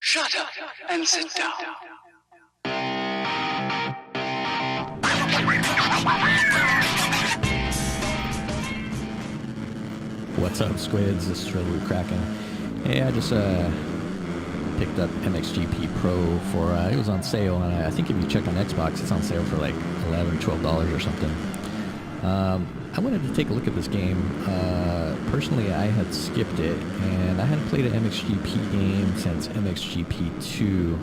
Shut up and sit down. What's up, squids? This is Resolute Kraken. Hey, I just picked up MXGP Pro for, it was on sale, and I think if you check on Xbox, it's on sale for like $11 or $12 or something. I wanted to take a look at this game. Personally, I had skipped it, and I hadn't played an MXGP game since MXGP 2.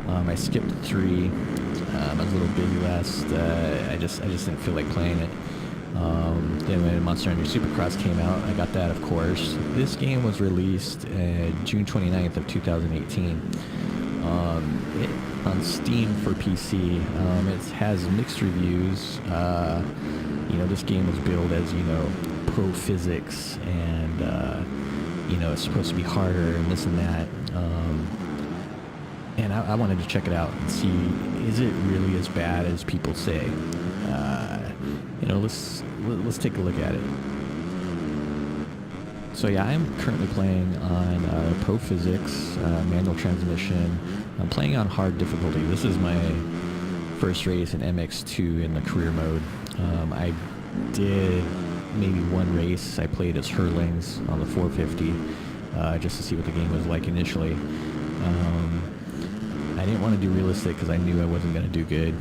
I skipped 3. I was a little busy last. I just didn't feel like playing it. Then when Monster Hunter Supercross came out, I got that, of course. This game was released June 29th of 2018 on Steam for PC. It has mixed reviews. This game was billed as, pro physics, and, it's supposed to be harder and this and that. And I wanted to check it out and see, is it really as bad as people say? Let's take a look at it. So yeah, I'm currently playing on Pro Physics, manual transmission. I'm playing on hard difficulty. This is my first race in MX2 in the career mode. I did maybe one race. I played as Hurlings on the 450 just to see what the game was like initially. I didn't want to do realistic because I knew I wasn't going to do good,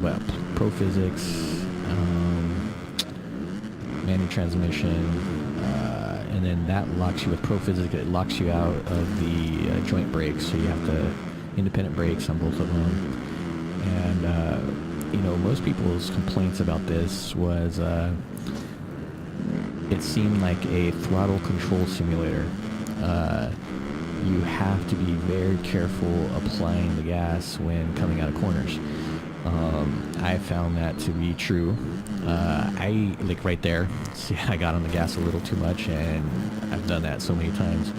but Pro Physics, manual transmission, and then that locks you with Pro Physics. It locks you out of the joint brakes, so you have to independent brakes on both of them. And most people's complaints about this was it seemed like a throttle control simulator. You have to be very careful applying the gas when coming out of corners. I found that to be true. I, like right there, see, I got on the gas a little too much, and I've done that so many times.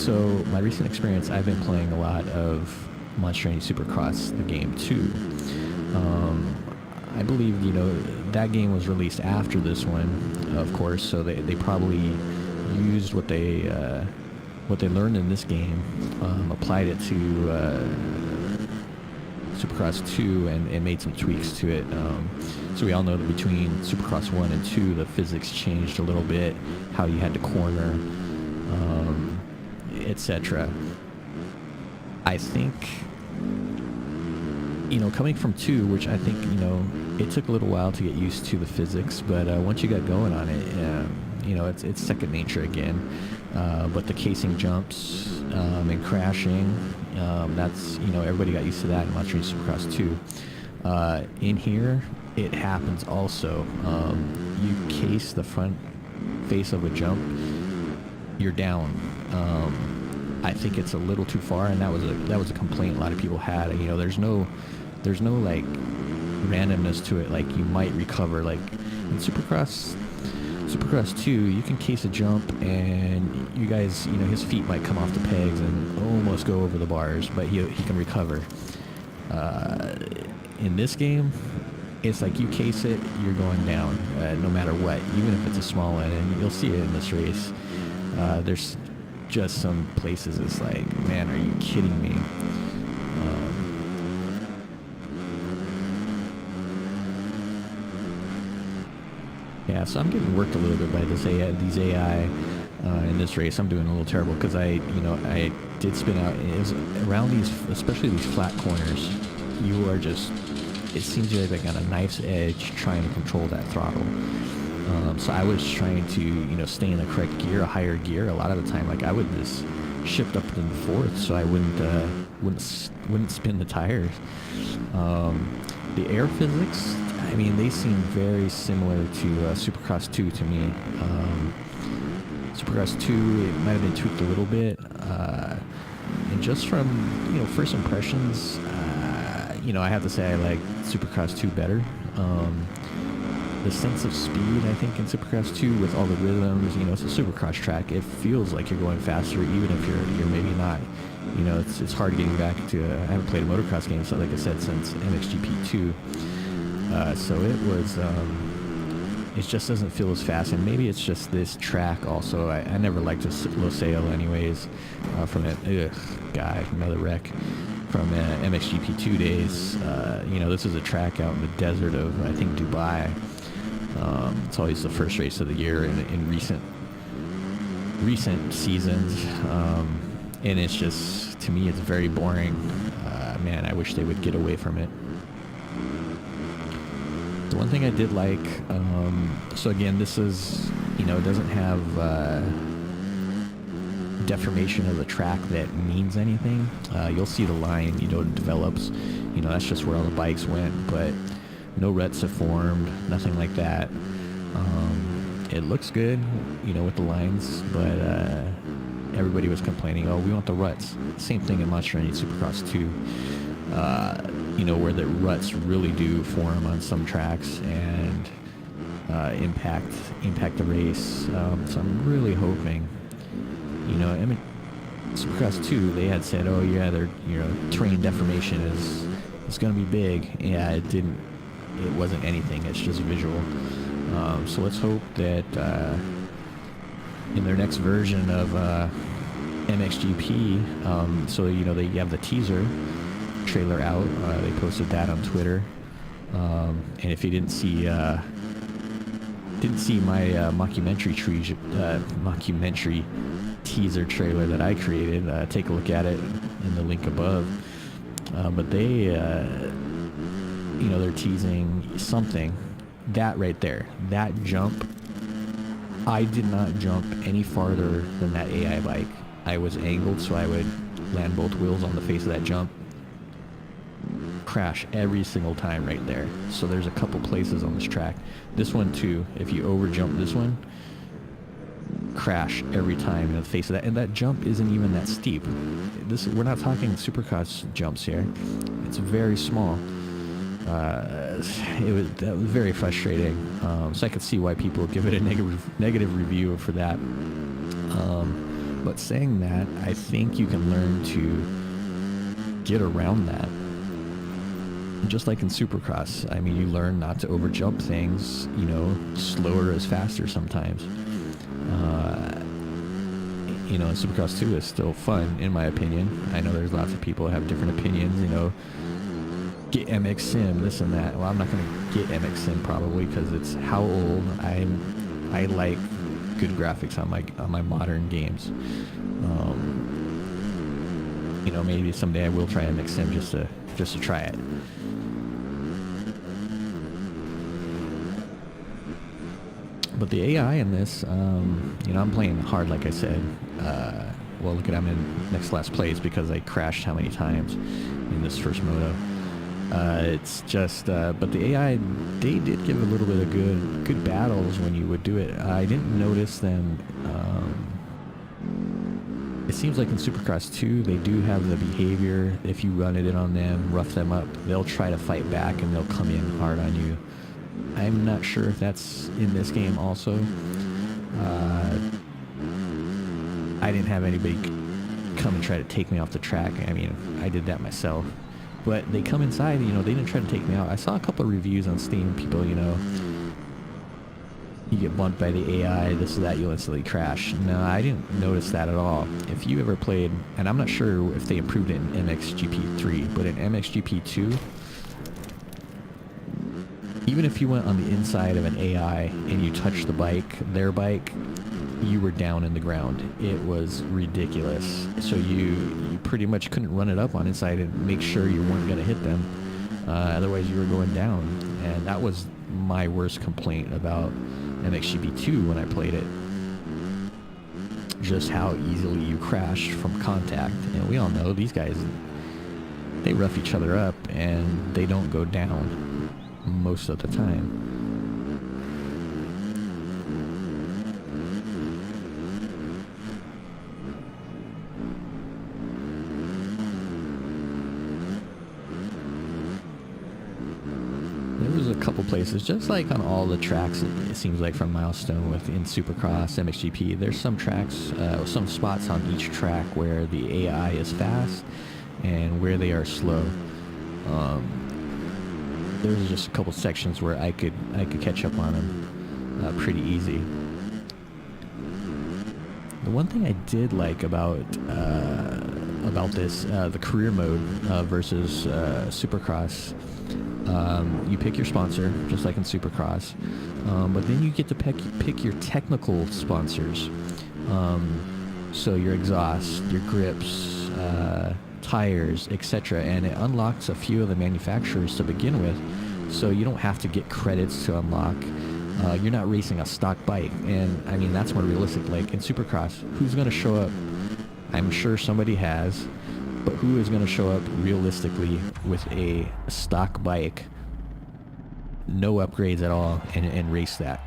So my recent experience, I've been playing a lot of Monster Hunter Supercross the Game too. I believe, that game was released after this one, of course, so they probably used what they learned in this game, applied it to Supercross 2 and made some tweaks to it. So we all know that between Supercross 1 and 2, the physics changed a little bit, how you had to corner, etc. I think, coming from 2, which I think, it took a little while to get used to the physics, but once you got going on it, it's second nature again. But the casing jumps and crashing, that's, everybody got used to that in Monster Hunter Supercross 2. In here, it happens also. You case the front face of a jump, you're down. I think it's a little too far, and that was a complaint a lot of people had. There's no like randomness to it. Like, you might recover. Like in Supercross 2, you can case a jump, and you guys, his feet might come off the pegs and almost go over the bars, but he can recover. In this game, it's like you case it, you're going down, no matter what, even if it's a small one, and you'll see it in this race. There's just some places it's like, man, are you kidding me? Yeah, so I'm getting worked a little bit by these AI in this race. I'm doing a little terrible because I did spin out. It was around these, especially these flat corners. You are just, it seems like on a knife's edge trying to control that throttle. So I was trying to, stay in the correct gear, a higher gear. A lot of the time, like, I would just shift up to the fourth so I wouldn't spin the tires. The air physics, I mean, they seem very similar to Supercross 2 to me. Supercross 2, it might have been tweaked a little bit. And just from, first impressions, I have to say I like Supercross 2 better. The sense of speed, I think, in Supercross 2 with all the rhythms, it's a Supercross track. It feels like you're going faster, even if you're maybe not. It's hard getting back to, I haven't played a motocross game, so like I said, since MXGP 2. So it was, it just doesn't feel as fast, and maybe it's just this track also. I never liked Losail anyways, from it. God, another wreck from MXGP2 days. This is a track out in the desert of, I think, Dubai. It's always the first race of the year in recent seasons, and it's just, to me, it's very boring. Man, I wish they would get away from it. The one thing I did like, so again, this is, it doesn't have deformation of the track that means anything. You'll see the line, it develops, that's just where all the bikes went, but no ruts have formed, nothing like that. It looks good, with the lines, but everybody was complaining, oh, we want the ruts. Same thing in Monster Energy Supercross 2, where the ruts really do form on some tracks and impact the race. So I'm really hoping, Supercross 2, they had said, oh yeah, their terrain deformation is going to be big. Yeah, it wasn't anything. It's just visual. So let's hope that in their next version of MXGP, so they have the teaser trailer out. They posted that on Twitter. And if you didn't see my mockumentary teaser trailer that I created, take a look at it in the link above. But they, they're teasing something. That right there, that jump, I did not jump any farther than that AI bike. I was angled so I would land both wheels on the face of that jump. Crash every single time right there. So there's a couple places on this track. This one too, if you over jump this one, crash every time in the face of that. And that jump isn't even that steep. We're not talking Supercross jumps here. It's very small. That was very frustrating. So I could see why people give it a negative review for that. But saying that, I think you can learn to get around that. Just like in Supercross, I mean, you learn not to overjump things. Slower is faster sometimes. Supercross 2 is still fun, in my opinion. I know there's lots of people who have different opinions. Get MX Sim, this and that. Well, I'm not going to get MX Sim probably because it's how old I like good graphics on my modern games. Maybe someday I will try MX Sim just to try it. But the AI in this, I'm playing hard, like I said. Well, look at, I'm in next last place because I crashed how many times in this first moto. It's just, but the AI, they did give a little bit of good battles when you would do it. I didn't notice them. It seems like in Supercross 2, they do have the behavior. If you run it in on them, rough them up, they'll try to fight back and they'll come in hard on you. I'm not sure if that's in this game also. I didn't have anybody come and try to take me off the track. I mean, I did that myself. But they come inside, they didn't try to take me out. I saw a couple of reviews on Steam, people, you get bumped by the AI, this or that, you'll instantly crash. No, I didn't notice that at all. If you ever played, and I'm not sure if they improved it in MXGP 3, but in MXGP 2, even if you went on the inside of an AI and you touched their bike, you were down in the ground. It was ridiculous. So you pretty much couldn't run it up on inside and make sure you weren't going to hit them. Otherwise, you were going down. And that was my worst complaint about MXGP2 when I played it. Just how easily you crash from contact. And we all know these guys, they rough each other up and they don't go down most of the time. There was a couple places, just like on all the tracks, it seems like from Milestone in Supercross, MXGP, there's some tracks, some spots on each track where the AI is fast and where they are slow. There's just a couple sections where I could catch up on them. pretty easy. The one thing I did like about this, the career mode versus Supercross, you pick your sponsor, just like in Supercross, but then you get to pick your technical sponsors. So your exhaust, your grips, tires, etc. And it unlocks a few of the manufacturers to begin with, so you don't have to get credits to unlock. You're not racing a stock bike, and I mean that's more realistic. Like in Supercross, who's going to show up? I'm sure somebody has, but who is going to show up realistically with a stock bike, no upgrades at all, and race that?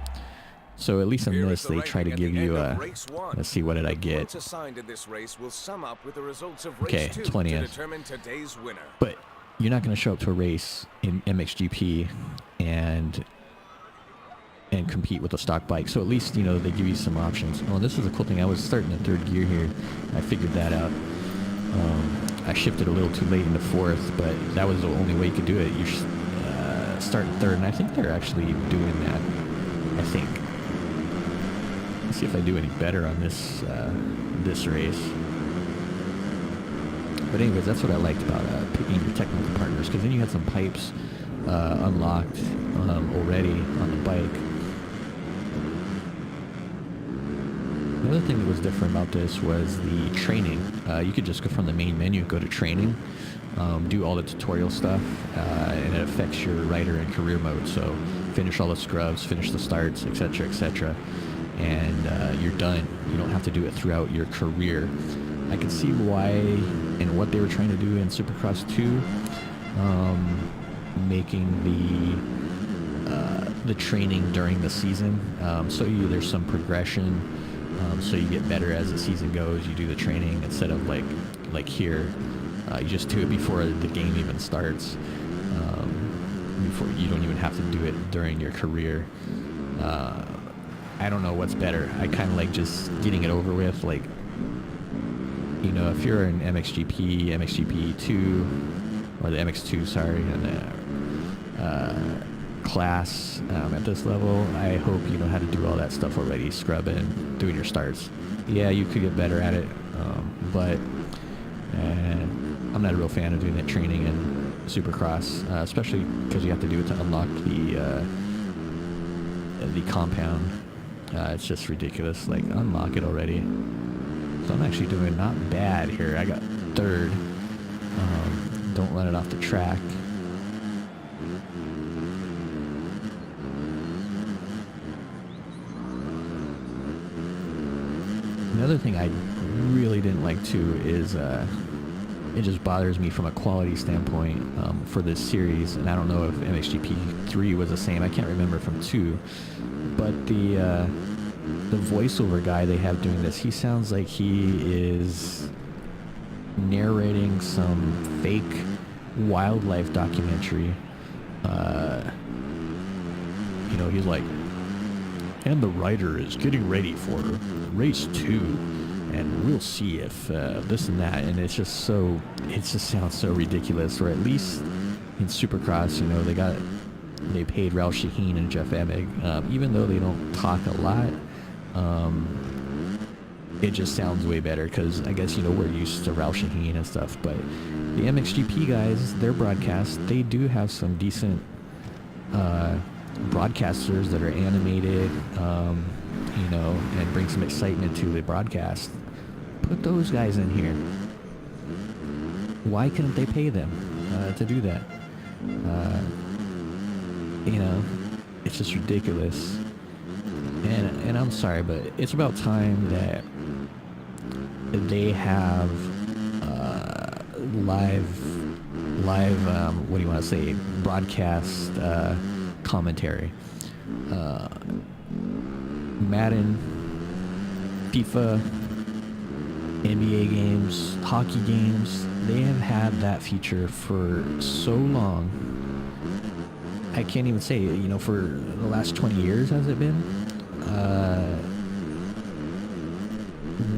So at least in this, they try to give you a, let's see, what did I get? Okay, 20th. But you're not going to show up to a race in MXGP and compete with a stock bike. So at least, you know, they give you some options. Oh, this is a cool thing. I was starting in third gear here. I figured that out. I shifted a little too late into fourth, but that was the only way you could do it. You start in third, and I think they're actually doing that. I think. Let's see if I do any better on this this race. But anyways, that's what I liked about picking your technical partners, because then you had some pipes unlocked already on the bike. The other thing that was different about this was the training. You could just go from the main menu, go to training, do all the tutorial stuff, and it affects your rider and career mode. So finish all the scrubs, finish the starts, etc., etc., and you're done. You don't have to do it throughout your career. I can see why and what they were trying to do in Supercross 2, making the training during the season, so there's some progression. So you get better as the season goes. You do the training instead of like here, you just do it before the game even starts. Before you don't even have to do it during your career. I don't know what's better. I kind of like just getting it over with. Like, you know, if you're in MXGP, MXGP2, or the MX2, sorry, and the class at this level, I hope you know how to do all that stuff already, scrubbing, doing your starts. Yeah, you could get better at it, but I'm not a real fan of doing that training in Supercross, especially because you have to do it to unlock the compound. It's just ridiculous. Like, unlock it already. So I'm actually doing not bad here. I got third. Don't run it off the track. Another thing I really didn't like too is it just bothers me from a quality standpoint for this series, and I don't know if MXGP 3 was the same. I can't remember from 2, but the voiceover guy they have doing this, he sounds like he is narrating some fake wildlife documentary. You know, he's like, and the rider is getting ready for race 2, and we'll see if this and that, and it just sounds so ridiculous. Or at least in Supercross, you know, they paid Ralph Shaheen and Jeff Emig, even though they don't talk a lot. It just sounds way better, because I guess, you know, we're used to Ralph Shaheen and stuff, but the MXGP guys, their broadcast, they do have some decent broadcasters that are animated, you know, and bring some excitement to the broadcast. Put those guys in here. Why couldn't they pay them to do that? You know, it's just ridiculous. And I'm sorry, but it's about time that they have live what do you want to say, broadcast commentary. Madden, FIFA, NBA games, hockey games, they have had that feature for so long. I can't even say, you know, for the last 20 years has it been?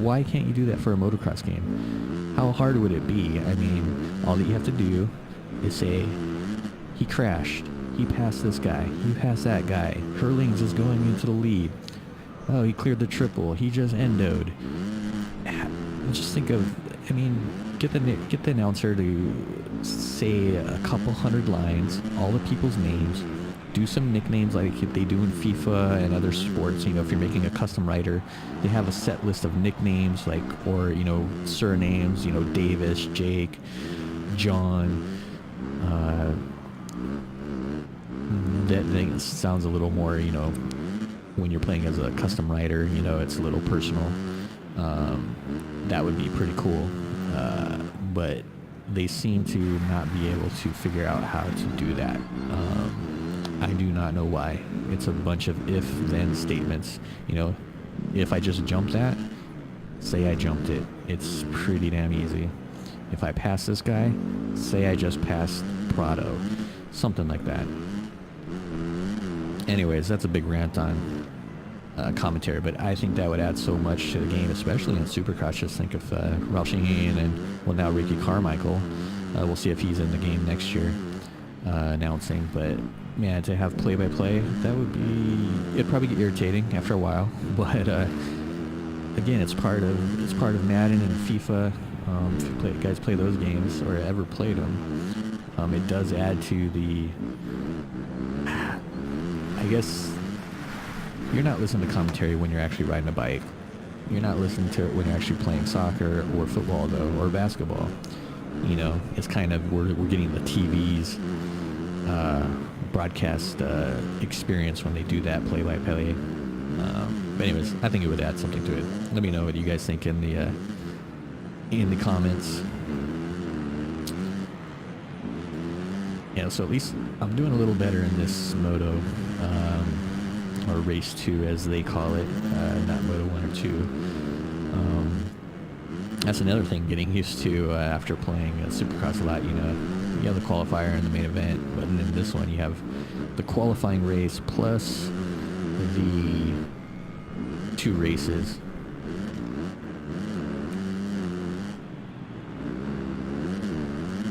Why can't you do that for a motocross game? How hard would it be? I mean, all that you have to do is say, he crashed. He passed this guy. He passed that guy. Hurlings is going into the lead. Oh, he cleared the triple. He just endoed. Just think of, I mean, get the announcer to say a couple hundred lines, all the people's names, do some nicknames like they do in FIFA and other sports. You know, if you're making a custom rider, they have a set list of nicknames, like, or, you know, surnames, you know, Davis, Jake, John. That thing sounds a little more, you know, when you're playing as a custom rider, you know, it's a little personal. That would be pretty cool. But they seem to not be able to figure out how to do that. I do not know why. It's a bunch of if-then statements. You know, if I just jumped that, say I jumped it. It's pretty damn easy. If I pass this guy, say I just passed Prado. Something like that. Anyways, that's a big rant on commentary, but I think that would add so much to the game, especially in Supercross. Just think of Ralph Shaheen and, well, now Ricky Carmichael. We'll see if he's in the game next year announcing, but man, to have play-by-play, that would be, it'd probably get irritating after a while, but again, it's part of Madden and FIFA. If you guys play those games or ever played them, it does add to the, I guess, you're not listening to commentary when you're actually riding a bike. You're not listening to it when you're actually playing soccer or football, though, or basketball. You know, it's kind of, we're getting the TV's broadcast experience when they do that play-by-play. But anyways, I think it would add something to it. Let me know what you guys think in the comments. Yeah, so at least I'm doing a little better in this Moto, or Race 2 as they call it, not Moto 1 or 2. That's another thing, getting used to after playing Supercross a lot. You know, you have the qualifier and the main event, but in this one you have the qualifying race plus the 2 races.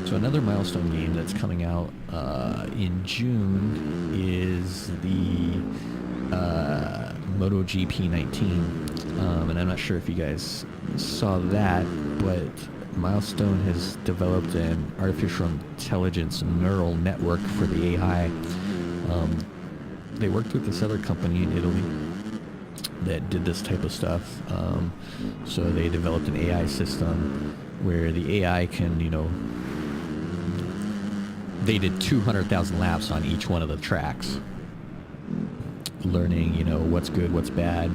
So another Milestone game that's coming out in June is the MotoGP 19. And I'm not sure if you guys saw that, but Milestone has developed an artificial intelligence neural network for the AI. They worked with this other company in Italy that did this type of stuff. So they developed an AI system where the AI can, you know, they did 200,000 laps on each one of the tracks, learning, you know, what's good, what's bad,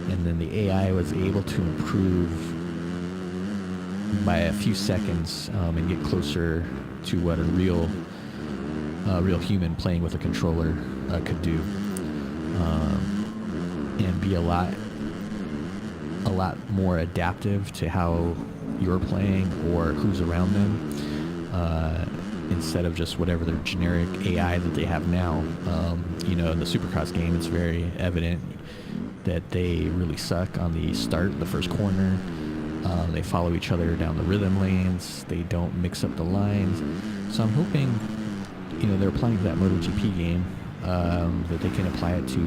and then the AI was able to improve by a few seconds and get closer to what a real human playing with a controller could do, and be a lot more adaptive to how you're playing or who's around them. Instead of just whatever their generic AI that they have now. You know, in the Supercross game, it's very evident that they really suck on the start, the first corner. They follow each other down the rhythm lanes. They don't mix up the lines. So I'm hoping, you know, they're applying to that MotoGP game, that they can apply it to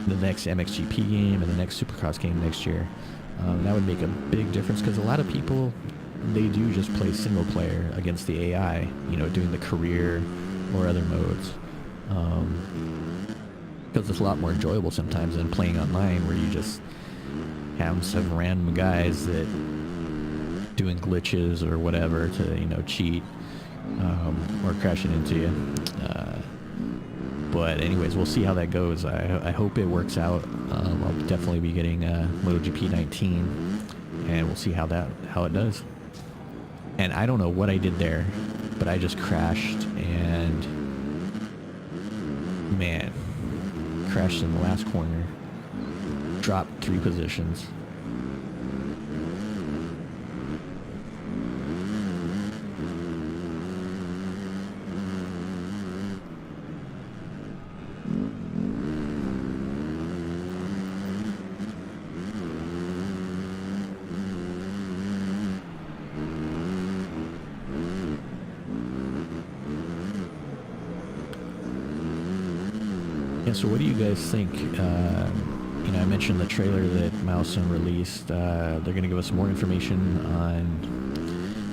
the next MXGP game and the next Supercross game next year. That would make a big difference, because a lot of people, they do just play single player against the AI, you know, doing the career or other modes. Because it's a lot more enjoyable sometimes than playing online, where you just have some random guys that doing glitches or whatever to, you know, cheat, or crashing into you. But anyways, we'll see how that goes. I hope it works out. I'll definitely be getting MotoGP 19, and we'll see how it does. And I don't know what I did there, but I just crashed, and man, crashed in the last corner, dropped 3 positions. so what do you guys think? You know, I mentioned the trailer that Milestone released. They're going to give us more information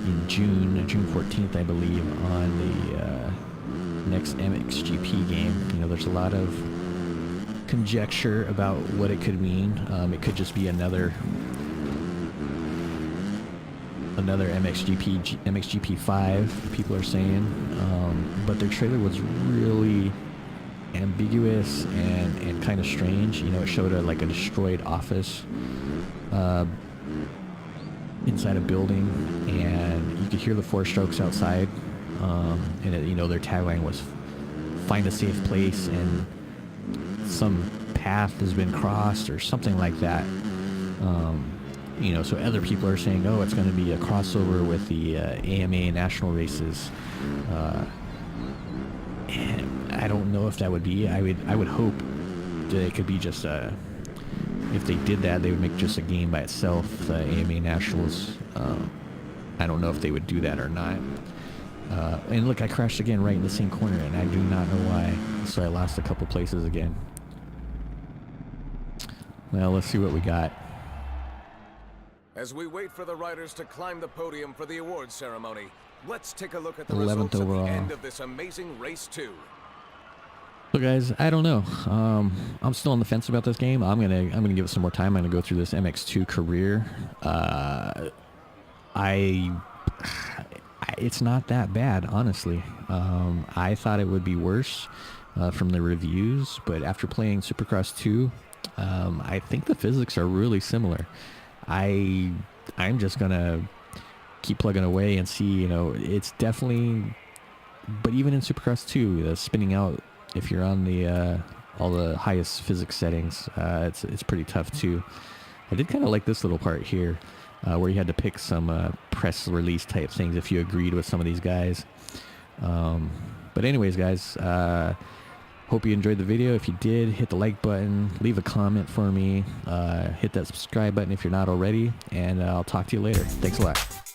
in June 14th, I believe, on the next MXGP game. You know, there's a lot of conjecture about what it could mean. It could just be another MXGP 5, people are saying. But their trailer was really ambiguous and kind of strange. You know, it showed like a destroyed office inside a building, and you could hear the four strokes outside. And it, you know, their tagline was "Find a safe place," and some path has been crossed or something like that. You know, so other people are saying, oh, it's going to be a crossover with the AMA national races. And I don't know if that would be. I would hope that it could be just if they did that, they would make just a game by itself, the AMA nationals. I don't know if they would do that or not. And look, I crashed again right in the same corner, and I do not know why. So I lost a couple places again. Well, let's see what we got. As we wait for the riders to climb the podium for the awards ceremony, let's take a look at the 11th results overall. at the end of this amazing race 2. So guys, I don't know. I'm still on the fence about this game. I'm gonna give it some more time. I'm gonna go through this MX2 career. It's not that bad, honestly. I thought it would be worse from the reviews, but after playing Supercross 2, I think the physics are really similar. I'm just gonna keep plugging away and see. You know, it's definitely. But even in Supercross 2, the spinning out, if you're on the all the highest physics settings, it's pretty tough too. I did kind of like this little part here, where you had to pick some press release type things if you agreed with some of these guys. But anyways, guys. Hope you enjoyed the video. If you did, hit the like button, leave a comment for me, hit that subscribe button if you're not already, and I'll talk to you later. Thanks a lot.